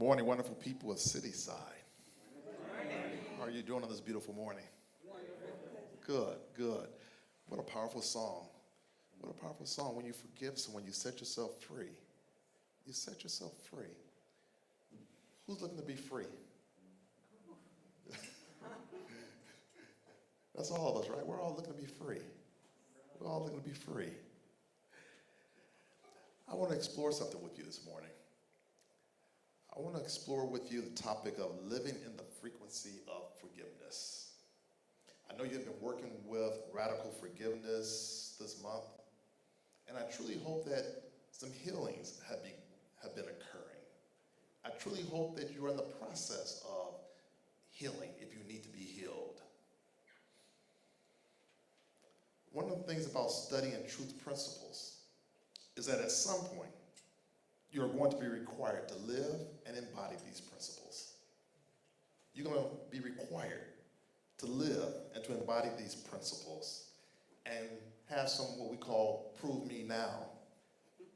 morning, wonderful people of Cityside. How are you doing on this beautiful morning? Good, good. What a powerful song. What a powerful song. When you forgive someone, you set yourself free. You set yourself free. Who's looking to be free? That's all of us, right? We're all looking to be free. We're all looking to be free. I want to explore something with you this morning. I want to explore with you the topic of living in the frequency of forgiveness. I know you've been working with radical forgiveness this month, and I truly hope that some healings have been occurring. I truly hope that you're in the process of healing if you need to be healed. One of the things about studying truth principles is that at some point, you're going to be required to live and embody these principles. You're going to be required to live and to embody these principles and have some what we call prove me now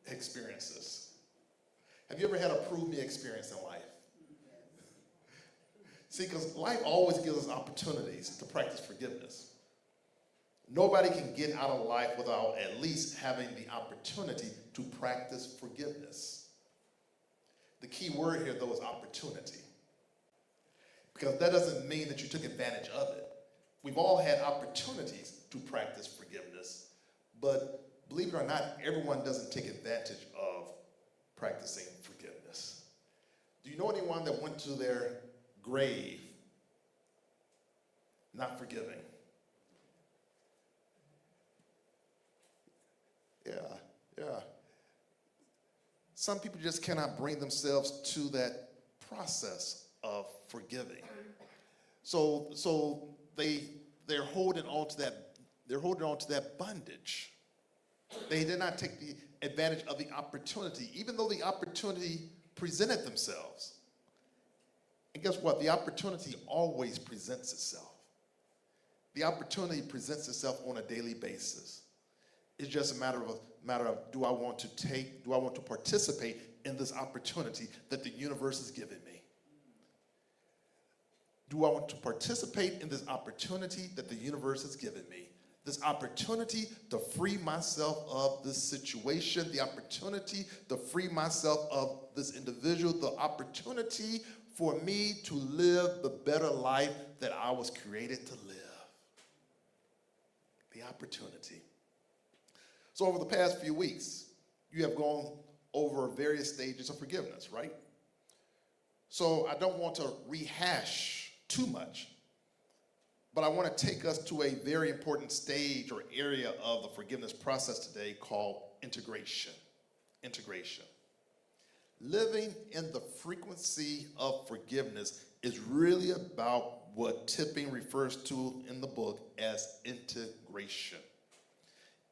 experiences. Have you ever had a prove me experience in life? See, because life always gives us opportunities to practice forgiveness. Nobody can get out of life without at least having the opportunity to practice forgiveness. The key word here, though, is opportunity. Because that doesn't mean that you took advantage of it. We've all had opportunities to practice forgiveness, but believe it or not, everyone doesn't take advantage of practicing forgiveness. Do you know anyone that went to their grave not forgiving? Yeah. Some people just cannot bring themselves to that process of forgiving. So they're holding on to that bondage. They did not take the advantage of the opportunity, even though the opportunity presented themselves. And guess what? The opportunity always presents itself. The opportunity presents itself on a daily basis. It's just a matter of do I want to participate in this opportunity that the universe has given me? Do I want to participate in this opportunity that the universe has given me? This opportunity to free myself of this situation, the opportunity to free myself of this individual, the opportunity for me to live the better life that I was created to live. The opportunity. So over the past few weeks, you have gone over various stages of forgiveness, right? So I don't want to rehash too much, but I want to take us to a very important stage or area of the forgiveness process today called integration. Integration. Living in the frequency of forgiveness is really about what Tipping refers to in the book as integration.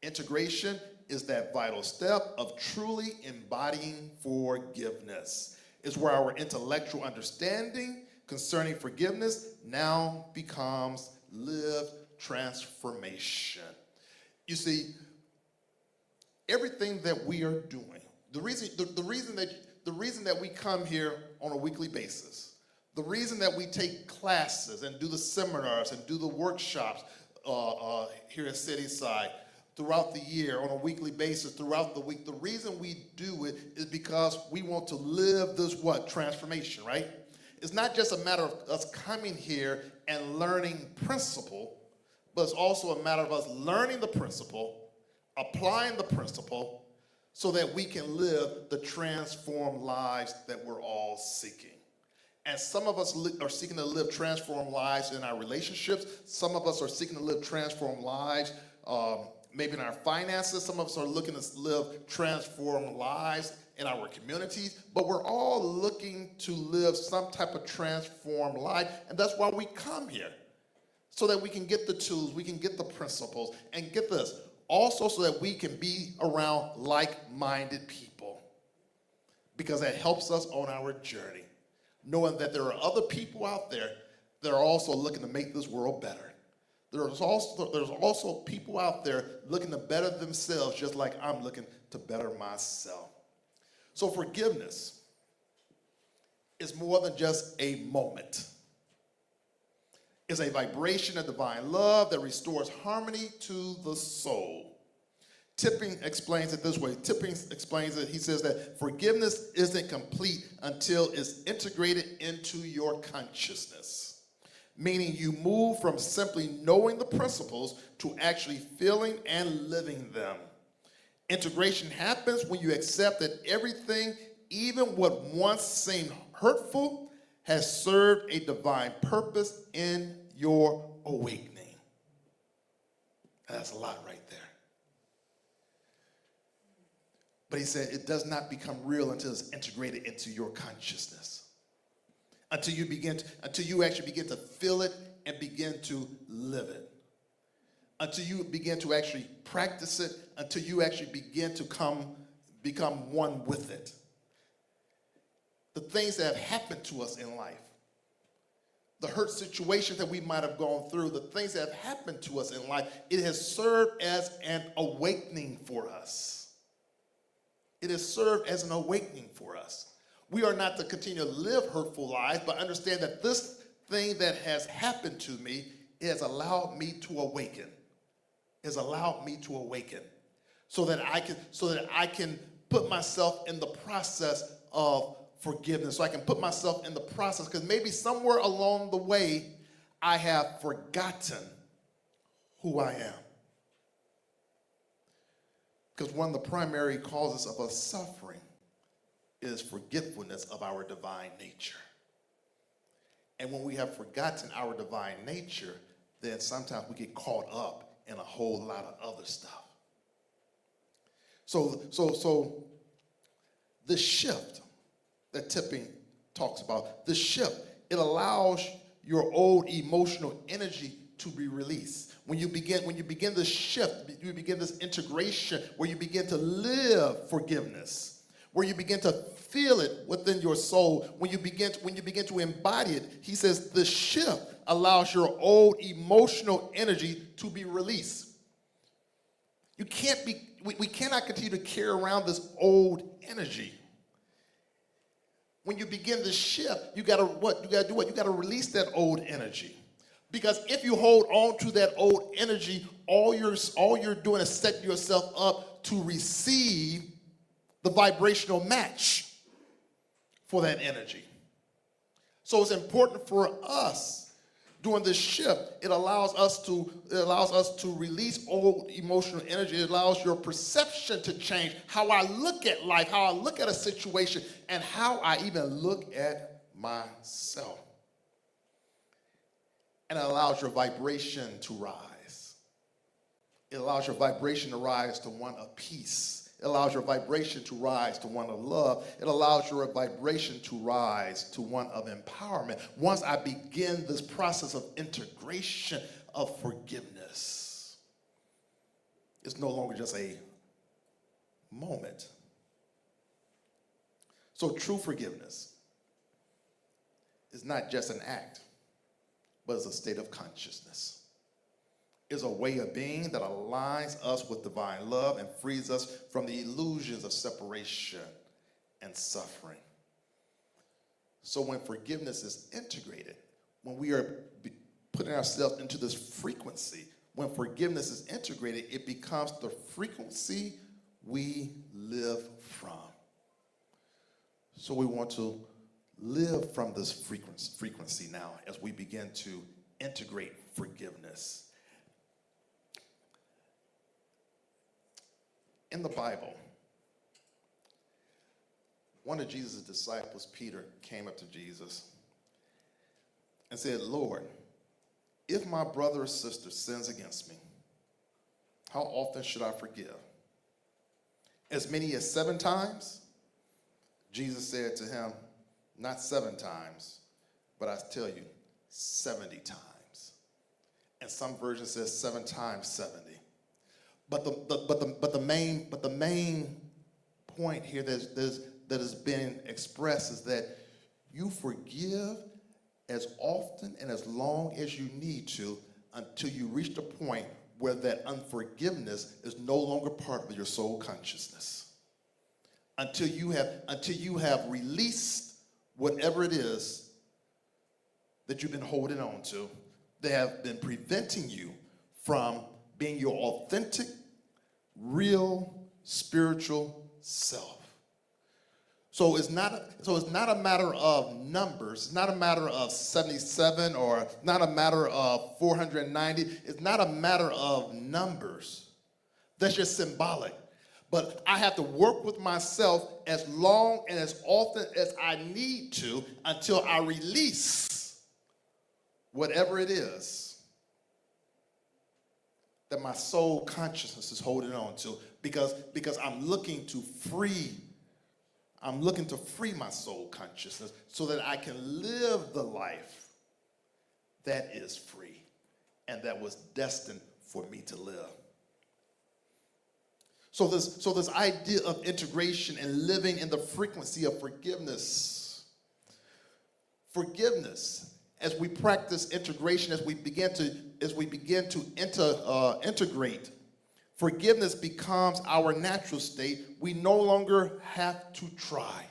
Integration is that vital step of truly embodying forgiveness. It's where our intellectual understanding concerning forgiveness now becomes lived transformation. You see, everything that we are doing, the reason that we come here on a weekly basis, the reason that we take classes and do the seminars and do the workshops here at Cityside, throughout the year, on a weekly basis, throughout the week. The reason we do it is because we want to live this transformation, right? It's not just a matter of us coming here and learning principle, but it's also a matter of us learning the principle, applying the principle, so that we can live the transformed lives that we're all seeking. And some of us are seeking to live transformed lives in our relationships. Some of us are seeking to live transformed lives maybe in our finances. Some of us are looking to live transformed lives in our communities, but we're all looking to live some type of transformed life, and that's why we come here, so that we can get the tools, we can get the principles, and get this, also so that we can be around like-minded people, because that helps us on our journey, knowing that there are other people out there that are also looking to make this world better. There's also people out there looking to better themselves, just like I'm looking to better myself. So forgiveness is more than just a moment. It's a vibration of divine love that restores harmony to the soul. Tipping explains it this way. Tipping explains it, he says that forgiveness isn't complete until it's integrated into your consciousness. Meaning you move from simply knowing the principles to actually feeling and living them. Integration happens when you accept that everything, even what once seemed hurtful, has served a divine purpose in your awakening. That's a lot right there. But he said it does not become real until it's integrated into your consciousness. Until you actually begin to feel it and begin to live it. Until you begin to actually practice it, until you actually begin to become one with it. The things that have happened to us in life, the hurt situations that we might have gone through, the things that have happened to us in life, it has served as an awakening for us. It has served as an awakening for us. We are not to continue to live hurtful lives, but understand that this thing that has happened to me has allowed me to awaken. Has allowed me to awaken, so that I can put myself in the process of forgiveness. So I can put myself in the process, because maybe somewhere along the way I have forgotten who I am. Because one of the primary causes of us suffering is forgetfulness of our divine nature. And when we have forgotten our divine nature, then sometimes we get caught up in a whole lot of other stuff. So the shift that tipping talks about, the shift, it allows your old emotional energy to be released. When you begin this shift, you begin this integration where you begin to live forgiveness, where you begin to feel it within your soul, when you begin to embody it. He says the shift allows your old emotional energy to be released. We cannot continue to carry around this old energy. When you begin to shift, you gotta release that old energy. Because if you hold on to that old energy, all you're doing is setting yourself up to receive the vibrational match for that energy. So it's important for us during this shift. It allows us to release old emotional energy. It allows your perception to change, how I look at life, how I look at a situation, and how I even look at myself. And it allows your vibration to rise. It allows your vibration to rise to one of peace. It allows your vibration to rise to one of love. It allows your vibration to rise to one of empowerment. Once I begin this process of integration of forgiveness, it's no longer just a moment. So true forgiveness is not just an act, but it's a state of consciousness. Is a way of being that aligns us with divine love and frees us from the illusions of separation and suffering. So when forgiveness is integrated, when we are putting ourselves into this frequency, when forgiveness is integrated, it becomes the frequency we live from. So we want to live from this frequency now as we begin to integrate forgiveness. In the Bible, one of Jesus' disciples, Peter, came up to Jesus and said, "Lord, if my brother or sister sins against me, how often should I forgive? As many as 7 times?" Jesus said to him, "Not 7 times, but I tell you, 70 times." And some versions says 7 times 70. But the main point here that has been expressed is that you forgive as often and as long as you need to until you reach the point where that unforgiveness is no longer part of your soul consciousness. Until you have released whatever it is that you've been holding on to that have been preventing you from being your authentic, real, spiritual self. So it's not a matter of numbers. It's not a matter of 77 or not a matter of 490. It's not a matter of numbers. That's just symbolic. But I have to work with myself as long and as often as I need to until I release whatever it is that my soul consciousness is holding on to, because I'm looking to free my soul consciousness so that I can live the life that is free and that was destined for me to live. So this idea of integration and living in the frequency of forgiveness. Forgiveness, as we practice integration, as we begin to integrate, forgiveness becomes our natural state. We no longer have to try.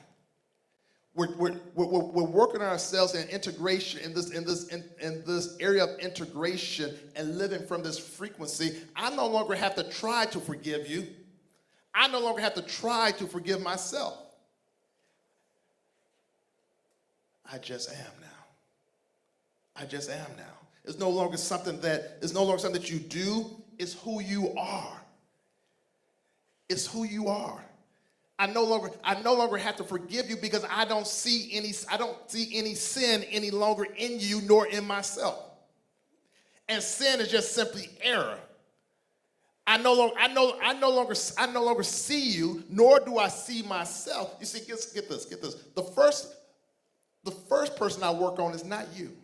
We're working on ourselves in integration in this area of integration and living from this frequency. I no longer have to try to forgive you. I no longer have to try to forgive myself. I just am now. I just am now. It's no longer something that you do. It's who you are. It's who you are. I no longer have to forgive you because I don't see any sin any longer in you nor in myself. And sin is just simply error. I no longer see you, nor do I see myself. You see, get this. The first person I work on is not you.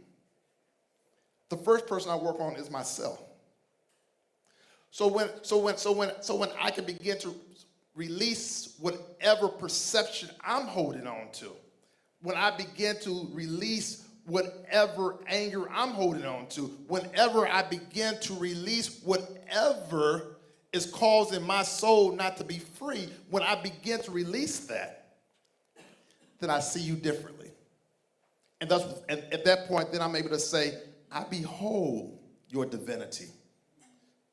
The first person I work on is myself. So when I can begin to release whatever perception I'm holding on to, when I begin to release whatever anger I'm holding on to, whenever I begin to release whatever is causing my soul not to be free, when I begin to release that, then I see you differently. And at that point, then I'm able to say, I behold your divinity,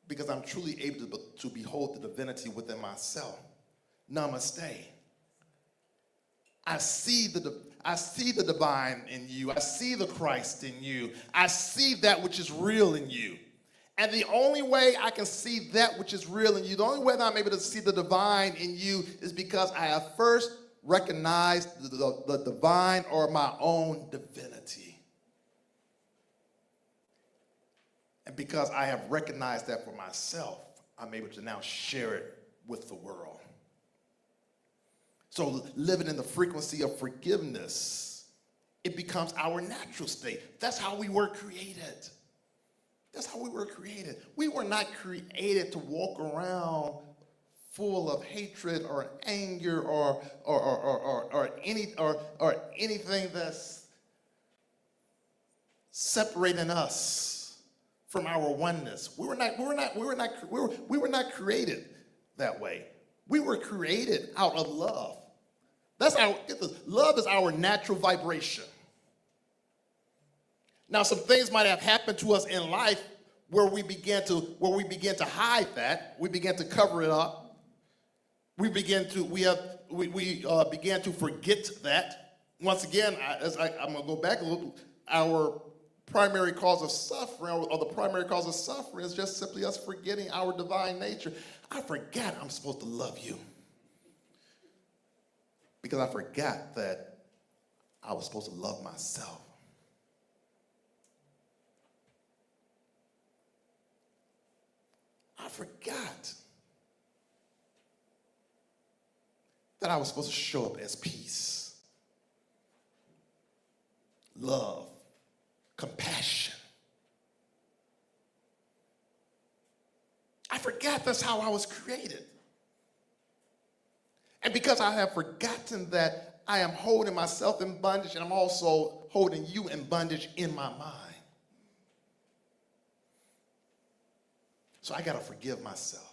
because I'm truly able to behold the divinity within myself. Namaste. I see the divine in you. I see the Christ in you. I see that which is real in you. And the only way I can see that which is real in you, the only way that I'm able to see the divine in you is because I have first recognized the divine or my own divinity. And because I have recognized that for myself, I'm able to now share it with the world. So living in the frequency of forgiveness, it becomes our natural state. That's how we were created. That's how we were created. We were not created to walk around full of hatred or anger or anything that's separating us from our oneness. We were not created that way. We were created out of love. Love is our natural vibration. Now, some things might have happened to us in life where we began to hide that. We began to cover it up. We began to forget that. Once again, I'm gonna go back a little. Our primary cause of suffering, or the primary cause of suffering, is just simply us forgetting our divine nature. I forgot I'm supposed to love you because I forgot that I was supposed to love myself. I forgot that I was supposed to show up as peace, love, compassion. I forgot that's how I was created. And because I have forgotten that, I am holding myself in bondage, and I'm also holding you in bondage in my mind. So I got to forgive myself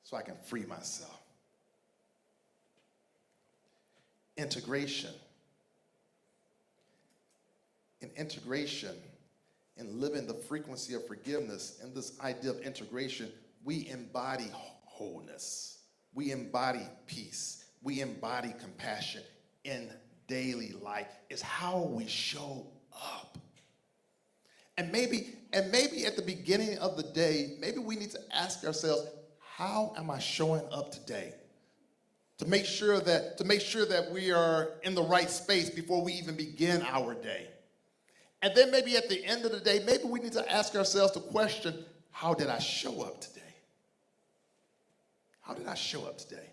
so I can free myself. integration. In integration, in living the frequency of forgiveness, and this idea of integration, we embody wholeness. We embody peace. We embody compassion in daily life. It's how we show up. And maybe at the beginning of the day, maybe we need to ask ourselves, how am I showing up today? To make sure that we are in the right space before we even begin our day. And then maybe at the end of the day, maybe we need to ask ourselves the question, how did I show up today? How did I show up today?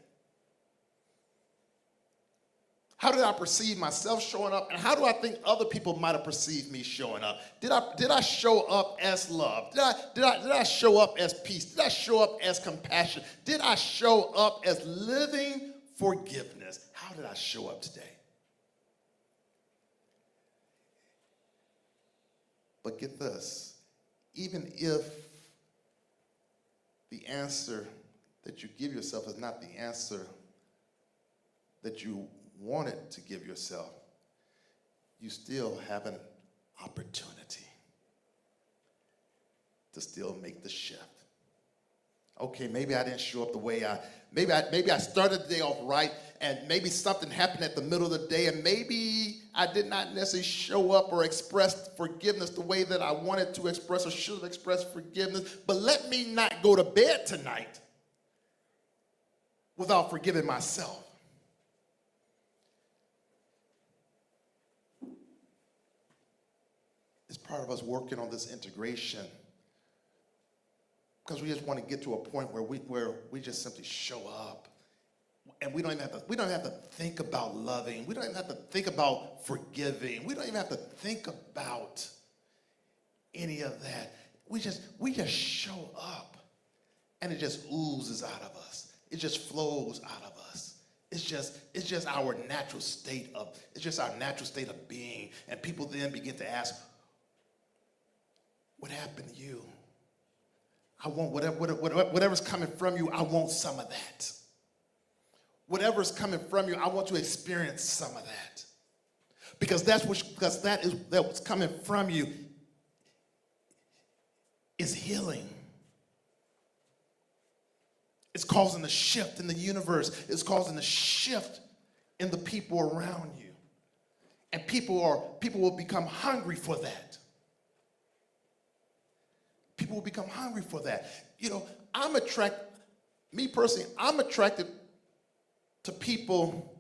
How did I perceive myself showing up? And how do I think other people might have perceived me showing up? Did I show up as love? Did I show up as peace? Did I show up as compassion? Did I show up as living forgiveness? How did I show up today? But get this, even if the answer that you give yourself is not the answer that you wanted to give yourself, you still have an opportunity to still make the shift. Okay, maybe I didn't show up the way maybe I started the day off right, and maybe something happened at the middle of the day, and maybe I did not necessarily show up or express forgiveness the way that I wanted to express or should have expressed forgiveness, but let me not go to bed tonight without forgiving myself. It's part of us working on this integration, because we just want to get to a point where we just simply show up, and we don't even have to think about loving. We don't even have to think about forgiving. We don't even have to think about any of that. We just show up, and it just oozes out of us. It just flows out of us. It's just our natural state of being. And people then begin to ask, what happened to you? I want whatever's coming from you, I want some of that. Whatever's coming from you, I want to experience some of that. Because that's what's coming from you is healing. It's causing a shift in the universe. It's causing a shift in the people around you. And people will become hungry for that. People will become hungry for that. You know, I'm attracted to people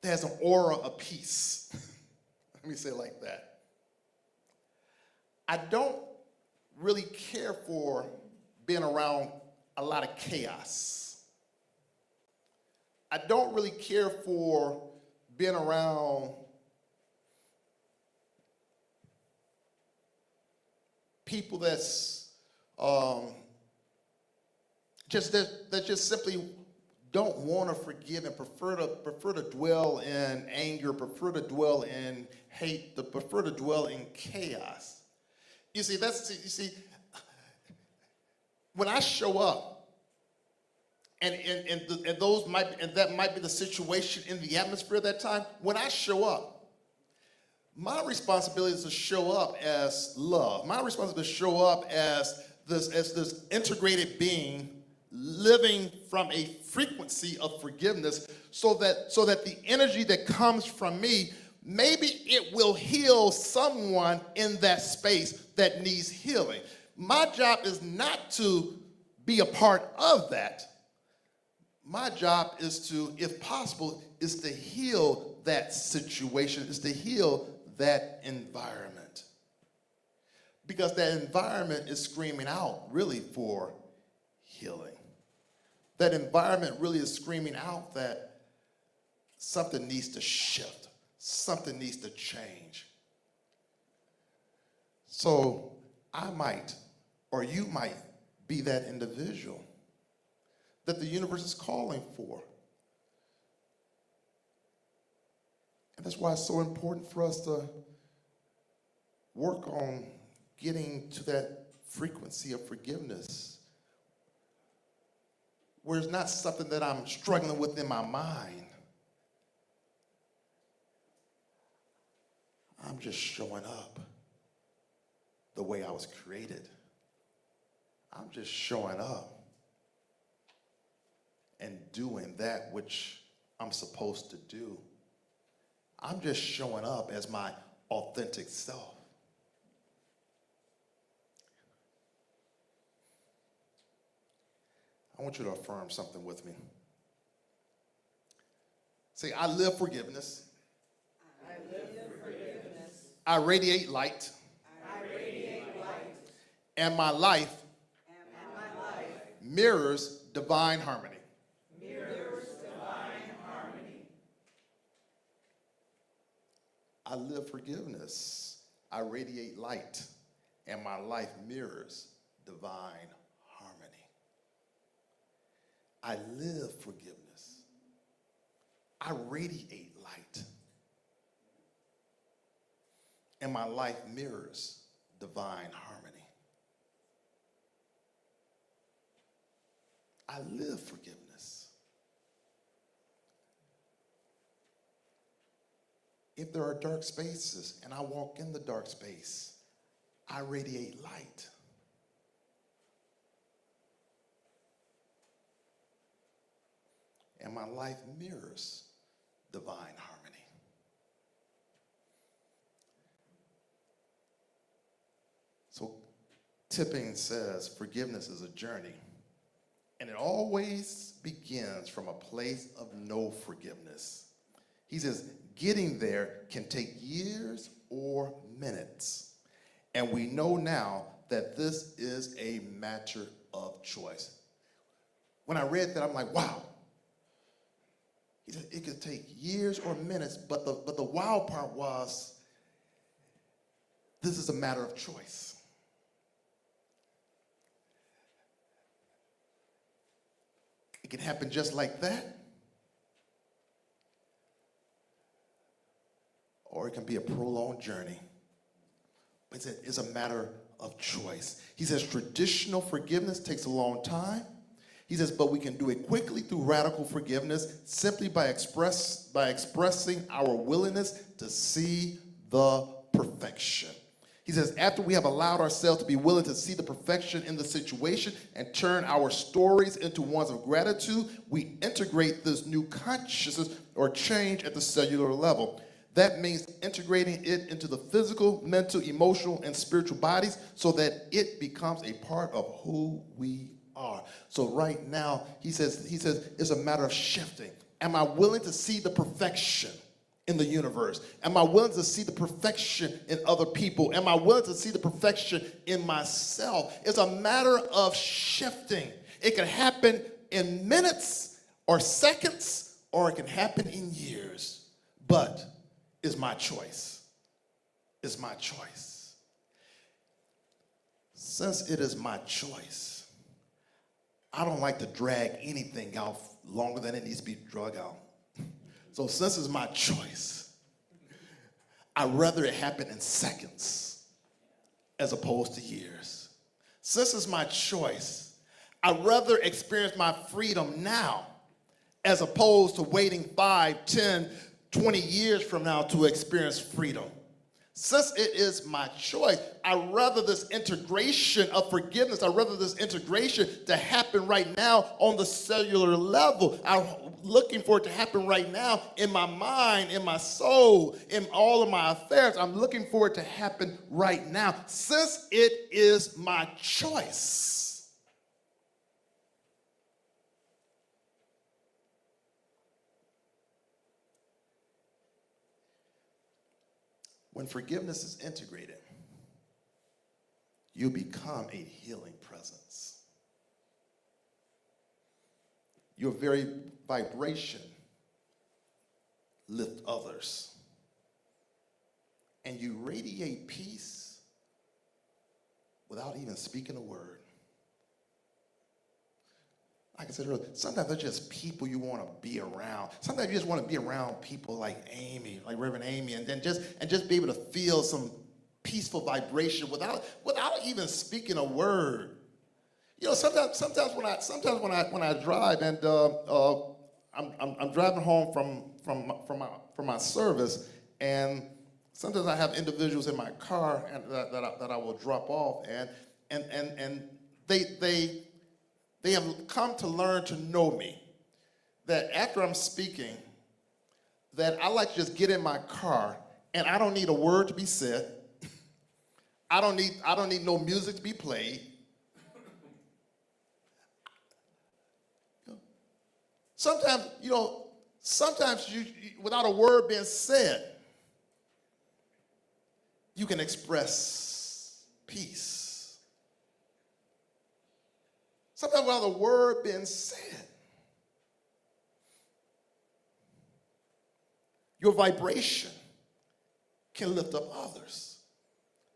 that has an aura of peace. Let me say it like that. I don't really care for being around a lot of chaos. I don't really care for being around people that just simply don't want to forgive and prefer to dwell in anger, prefer to dwell in hate, prefer to dwell in chaos. You see, when I show up, and that might be the situation in the atmosphere at that time. When I show up, my responsibility is to show up as love. My responsibility is to show up as this integrated being living from a frequency of forgiveness, so that the energy that comes from me, maybe it will heal someone in that space that needs healing. My job is not to be a part of that. My job is to, if possible, is to heal that situation, is to heal that environment. Because that environment is screaming out really for healing. That environment really is screaming out that something needs to shift, something needs to change. So I might, or you might, be that individual that the universe is calling for. And that's why it's so important for us to work on getting to that frequency of forgiveness. where it's not something that I'm struggling with in my mind. I'm just showing up the way I was created. I'm just showing up and doing that which I'm supposed to do. I'm just showing up as my authentic self. I want you to affirm something with me. Say, I live forgiveness. I live forgiveness. I radiate light. I radiate light. And my life mirrors divine harmony. Mirrors divine harmony. I live forgiveness. I radiate light. And my life mirrors divine harmony. I live forgiveness. I radiate light. And my life mirrors divine harmony. I live forgiveness. If there are dark spaces and I walk in the dark space, I radiate light. And my life mirrors divine harmony. So Tipping says forgiveness is a journey. And it always begins from a place of no forgiveness. He says, getting there can take years or minutes. And we know now that this is a matter of choice. When I read that, I'm like, wow. He said it could take years or minutes, but the wild part was, this is a matter of choice. It can happen just like that, or it can be a prolonged journey. But it's a matter of choice. He says traditional forgiveness takes a long time. He says, but we can do it quickly through radical forgiveness, simply by expressing our willingness to see the perfection. He says, after we have allowed ourselves to be willing to see the perfection in the situation and turn our stories into ones of gratitude, we integrate this new consciousness or change at the cellular level. That means integrating it into the physical, mental, emotional, and spiritual bodies so that it becomes a part of who we are. So right now, he says it's a matter of shifting. Am I willing to see the perfection in the universe? Am I willing to see the perfection in other people? Am I willing to see the perfection in myself? It's a matter of shifting. It can happen in minutes or seconds, or it can happen in years. But it's my choice. It's my choice. Since it is my choice, I don't like to drag anything out longer than it needs to be dragged out. So since it's my choice, I'd rather it happen in seconds as opposed to years. Since it's my choice, I'd rather experience my freedom now as opposed to waiting 5, 10, 20 years from now to experience freedom. Since it is my choice, I'd rather this integration of forgiveness, I'd rather this integration to happen right now on the cellular level. I'm looking for it to happen right now in my mind, in my soul, in all of my affairs. I'm looking for it to happen right now, since it is my choice. When forgiveness is integrated, you become a healing presence. Your very vibration lifts others. And you radiate peace without even speaking a word. Like I said earlier, sometimes they're just people you want to be around. Sometimes you just want to be around people like Amy, like Reverend Amy, and just be able to feel some peaceful vibration without even speaking a word. You know, sometimes when I drive and I'm driving home from my service, and sometimes I have individuals in my car and that I will drop off, and they have come to learn to know me. That after I'm speaking, that I like to just get in my car and I don't need a word to be said. I don't need no music to be played. Sometimes, you without a word being said, you can express peace. Sometimes without a word being said, your vibration can lift up others.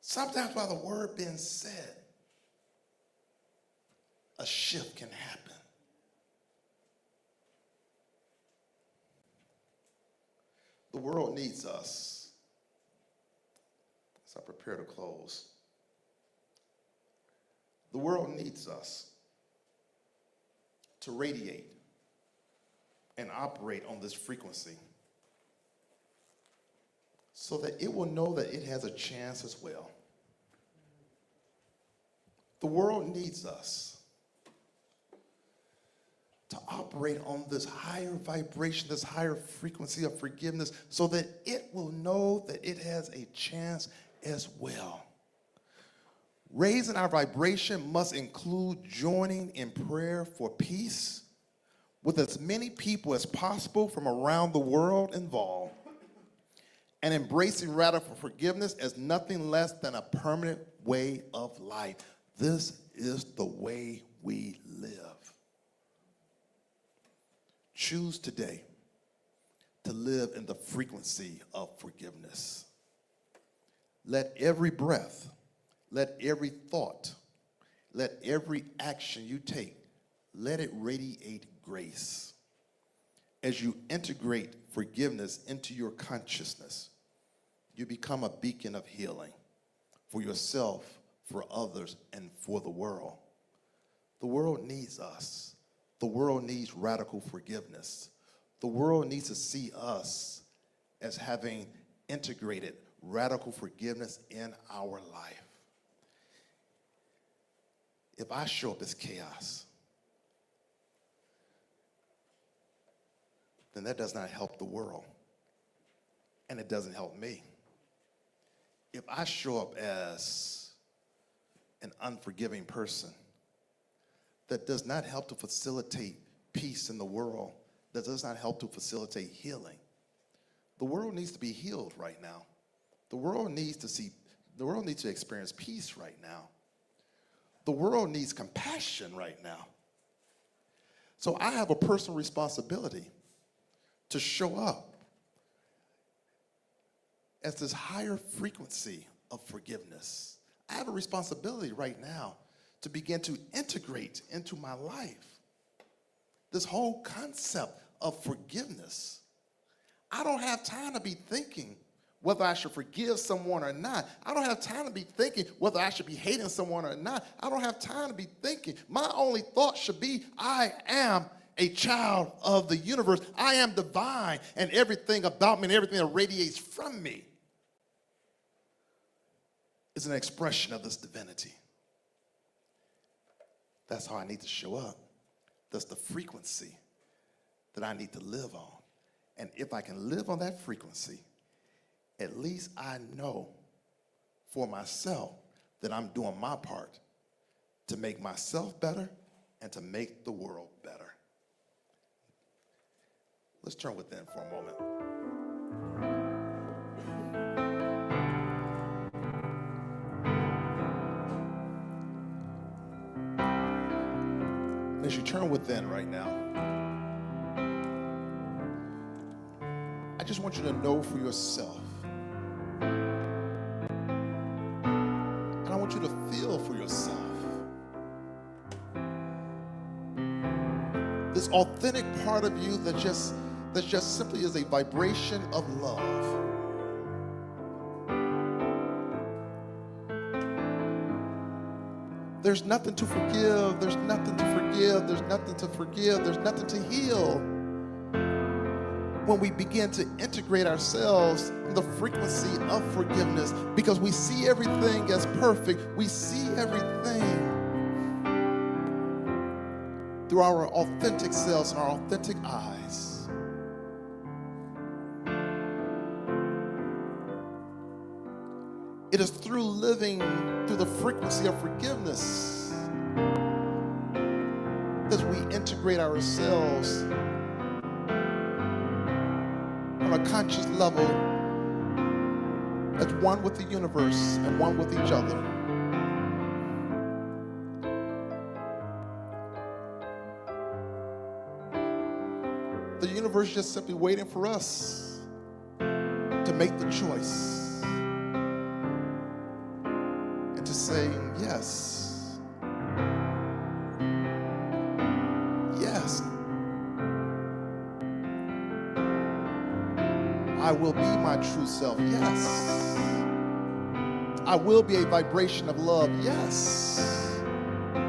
Sometimes without a word being said, a shift can happen. The world needs us. As I prepare to close, the world needs us to radiate and operate on this frequency so that it will know that it has a chance as well. The world needs us to operate on this higher vibration, this higher frequency of forgiveness, so that it will know that it has a chance as well. Raising our vibration must include joining in prayer for peace with as many people as possible from around the world involved, and embracing radical forgiveness as nothing less than a permanent way of life. This is the way we live. Choose today to live in the frequency of forgiveness. Let every breath, let every thought, let every action you take, let it radiate grace. As you integrate forgiveness into your consciousness, you become a beacon of healing for yourself, for others, and for the world. The world needs us. The world needs radical forgiveness. The world needs to see us as having integrated radical forgiveness in our life. If I show up as chaos, then that does not help the world, and it doesn't help me. If I show up as an unforgiving person, that does not help to facilitate peace in the world, that does not help to facilitate healing. The world needs to be healed right now. The world needs to experience peace right now. The world needs compassion right now. So I have a personal responsibility to show up as this higher frequency of forgiveness. I have a responsibility right now to begin to integrate into my life this whole concept of forgiveness. I don't have time to be thinking whether I should forgive someone or not. I don't have time to be thinking whether I should be hating someone or not. I don't have time to be thinking. My only thought should be, I am a child of the universe. I am divine, and everything about me and everything that radiates from me is an expression of this divinity. That's how I need to show up. That's the frequency that I need to live on. And if I can live on that frequency, at least I know for myself that I'm doing my part to make myself better and to make the world better. Let's turn within for a moment. As you turn within right now, I just want you to know for yourself, and I want you to feel for yourself, this authentic part of you that just simply is a vibration of love. There's nothing to forgive. There's nothing to forgive. There's nothing to forgive. There's nothing to heal. When we begin to integrate ourselves in the frequency of forgiveness, because we see everything as perfect. We see everything through our authentic selves and our authentic eyes. It is through living through the frequency of forgiveness that we integrate ourselves on a conscious level as one with the universe and one with each other. The universe is just simply waiting for us to make the choice and to say yes. Yes. I will be my true self. Yes. I will be a vibration of love. Yes.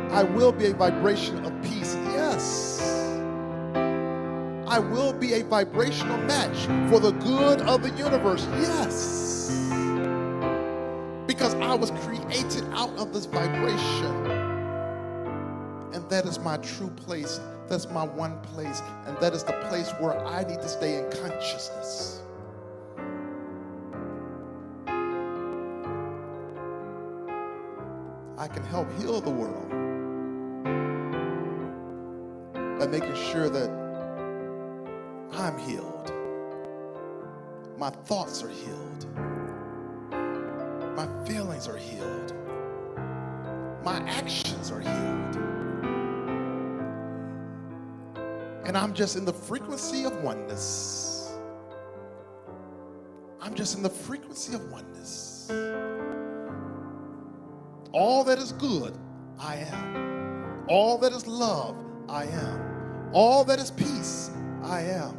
I will be a vibration of peace. Yes. I will be a vibrational match for the good of the universe. Yes. Because I was created out of this vibration. And that is my true place. That's my one place. And that is the place where I need to stay in consciousness. I can help heal the world by making sure that I'm healed. My thoughts are healed. My feelings are healed. My actions are healed. And I'm just in the frequency of oneness. I'm just in the frequency of oneness. All that is good, I am. All that is love, I am. All that is peace, I am.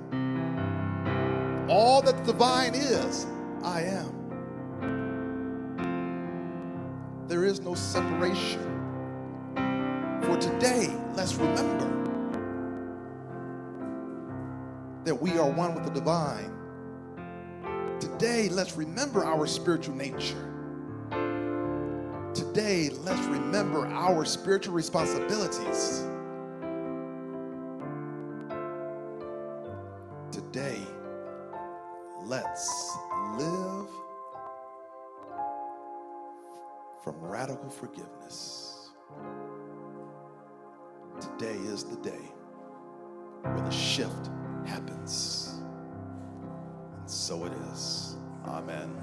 All that the divine is, I am. There is no separation. For today, let's remember that we are one with the divine. Today, let's remember our spiritual nature. Today, let's remember our spiritual responsibilities. Today, let's live from radical forgiveness. Today is the day where the shift happens. And so it is. Amen.